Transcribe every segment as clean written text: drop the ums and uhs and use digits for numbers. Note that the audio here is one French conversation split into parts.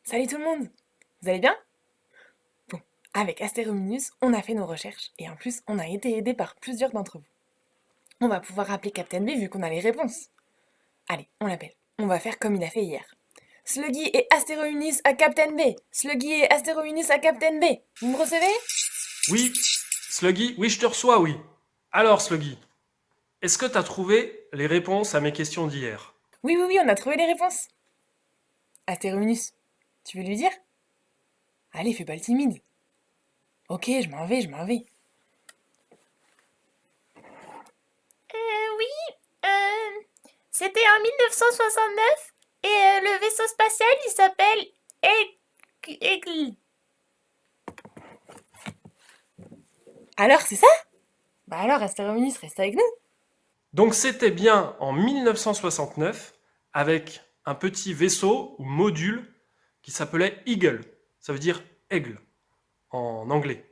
Salut tout le monde! Vous allez bien? Bon, avec Astérominus, on a fait nos recherches et en plus, on a été aidé par plusieurs d'entre vous. On va pouvoir appeler Captain B vu qu'on a les réponses. Allez, on l'appelle. On va faire comme il a fait hier. Sluggy et Astérominus à Captain B! Sluggy et Astérominus à Captain B! Vous me recevez? Oui, Sluggy, oui, je te reçois, oui. Alors, Sluggy, est-ce que tu as trouvé les réponses à mes questions d'hier? Oui, oui, oui, on a trouvé les réponses. Astérominus, tu veux lui dire? Allez, fais pas le timide. Ok, je m'en vais. Oui, c'était en 1969 et le vaisseau spatial il s'appelle Aigle. Alors, c'est ça? Bah alors, Astérominus, reste avec nous. Donc, c'était bien en 1969 avec un petit vaisseau ou module qui s'appelait Eagle. Ça veut dire aigle en anglais.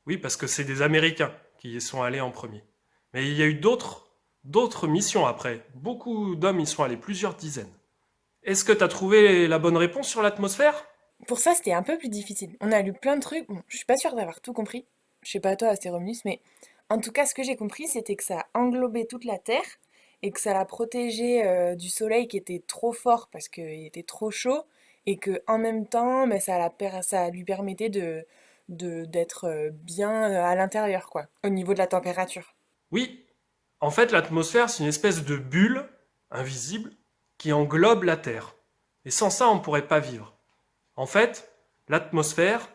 Oui, parce que c'est des Américains qui y sont allés en premier. Mais il y a eu d'autres missions après. Beaucoup d'hommes y sont allés, plusieurs dizaines. Est-ce que tu as trouvé la bonne réponse sur l'atmosphère? Pour ça, c'était un peu plus difficile. On a lu plein de trucs. Bon, je suis pas sûre d'avoir tout compris. Je sais pas toi, Astérominus, mais en tout cas, ce que j'ai compris, c'était que ça englobait toute la Terre et que ça la protégeait du soleil qui était trop fort parce qu'il était trop chaud et que en même temps, ben, ça lui permettait d'être bien à l'intérieur, quoi, au niveau de la température. Oui, en fait, l'atmosphère, c'est une espèce de bulle invisible qui englobe la Terre. Et sans ça, on ne pourrait pas vivre. En fait, l'atmosphère,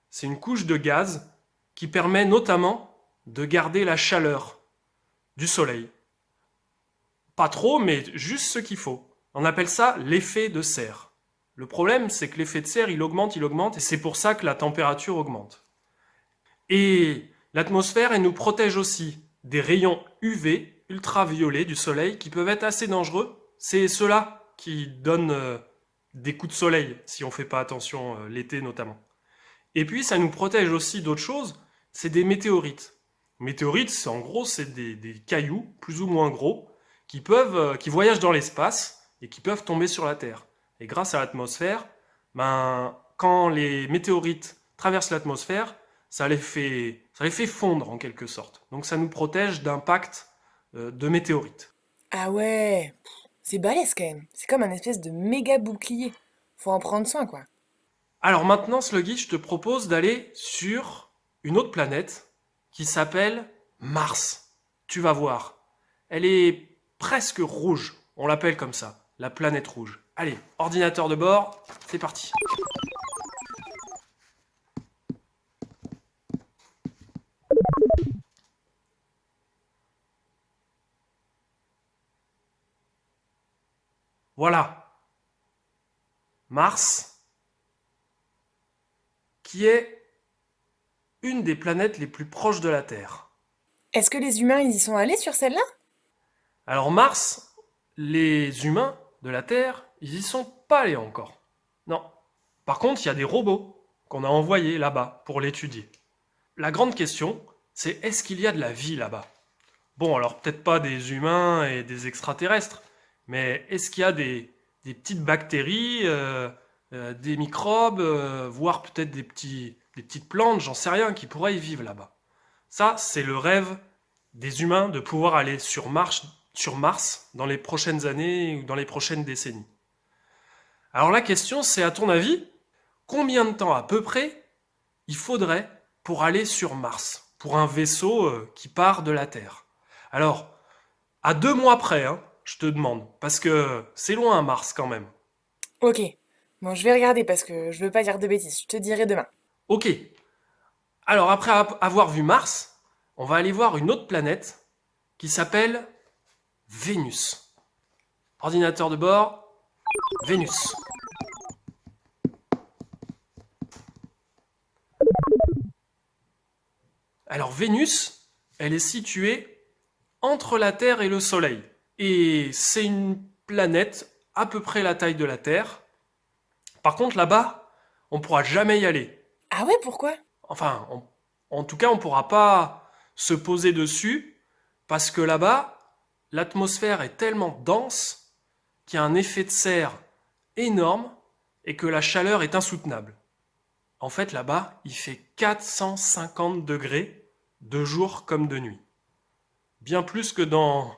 c'est une couche de gaz qui permet notamment de garder la chaleur du Soleil. Pas trop, mais juste ce qu'il faut. On appelle ça l'effet de serre. Le problème, c'est que l'effet de serre, il augmente, et c'est pour ça que la température augmente. Et l'atmosphère, elle nous protège aussi des rayons UV, ultraviolets du soleil, qui peuvent être assez dangereux. C'est ceux-là qui donnent des coups de soleil, si on ne fait pas attention l'été notamment. Et puis, ça nous protège aussi d'autres choses, c'est des météorites. Météorites, c'est en gros, c'est des cailloux, plus ou moins gros, qui voyagent dans l'espace et qui peuvent tomber sur la Terre. Et grâce à l'atmosphère, ben, quand les météorites traversent l'atmosphère, ça les fait fondre en quelque sorte. Donc ça nous protège d'impact de météorites. Ah ouais, c'est balèze quand même. C'est comme un espèce de méga bouclier. Faut en prendre soin, quoi. Alors maintenant, Sluggy, je te propose d'aller sur une autre planète qui s'appelle Mars. Tu vas voir. Elle est presque rouge. On l'appelle comme ça, la planète rouge. Allez, ordinateur de bord, c'est parti. Voilà. Mars, qui est une des planètes les plus proches de la Terre. Est-ce que les humains, ils y sont allés sur celle-là? Alors Mars, les humains de la Terre, ils y sont pas allés encore. Non. Par contre, il y a des robots qu'on a envoyés là-bas pour l'étudier. La grande question, c'est est-ce qu'il y a de la vie là-bas? Bon, alors peut-être pas des humains et des extraterrestres, mais est-ce qu'il y a des petites bactéries, des microbes, voire peut-être des petites plantes, j'en sais rien, qui pourraient y vivre là-bas? Ça, c'est le rêve des humains de pouvoir aller sur Mars dans les prochaines années ou dans les prochaines décennies. Alors la question, c'est à ton avis, combien de temps à peu près il faudrait pour aller sur Mars, pour un vaisseau qui part de la Terre? Alors, à 2 mois près, hein, je te demande, parce que c'est loin Mars quand même. Ok. Bon, je vais regarder parce que je veux pas dire de bêtises. Je te dirai demain. Ok, alors après avoir vu Mars, on va aller voir une autre planète qui s'appelle Vénus. Ordinateur de bord, Vénus. Alors Vénus, elle est située entre la Terre et le Soleil. Et c'est une planète à peu près la taille de la Terre. Par contre, là-bas, on ne pourra jamais y aller. Ah ouais, pourquoi? Enfin, en tout cas, on ne pourra pas se poser dessus parce que là-bas, l'atmosphère est tellement dense qu'il y a un effet de serre énorme et que la chaleur est insoutenable. En fait, là-bas, il fait 450 degrés de jour comme de nuit. Bien plus que dans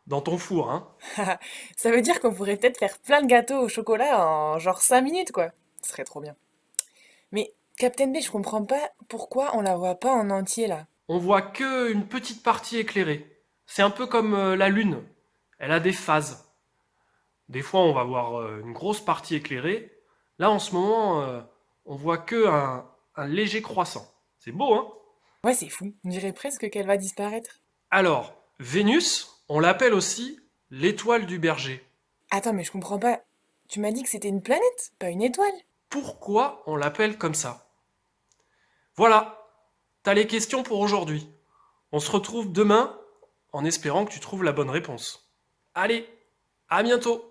ton four, hein. Ça veut dire qu'on pourrait peut-être faire plein de gâteaux au chocolat en genre 5 minutes, quoi. Ce serait trop bien. Mais Captain B, je comprends pas pourquoi on la voit pas en entier là. On voit que une petite partie éclairée. C'est un peu comme la Lune. Elle a des phases. Des fois, on va voir une grosse partie éclairée. Là, en ce moment, on voit que un léger croissant. C'est beau, hein? Ouais, c'est fou. On dirait presque qu'elle va disparaître. Alors, Vénus, on l'appelle aussi l'étoile du berger. Attends, mais je comprends pas. Tu m'as dit que c'était une planète, pas une étoile. Pourquoi on l'appelle comme ça? Voilà, t'as les questions pour aujourd'hui. On se retrouve demain en espérant que tu trouves la bonne réponse. Allez, à bientôt!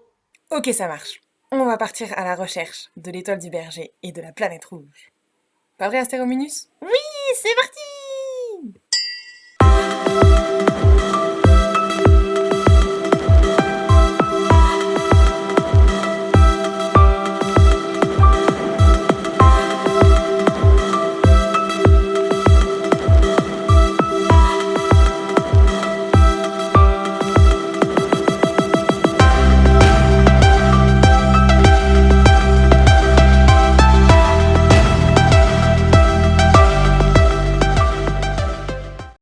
Ok, ça marche. On va partir à la recherche de l'étoile du berger et de la planète rouge. Pas vrai, Astérominus? Oui, c'est parti!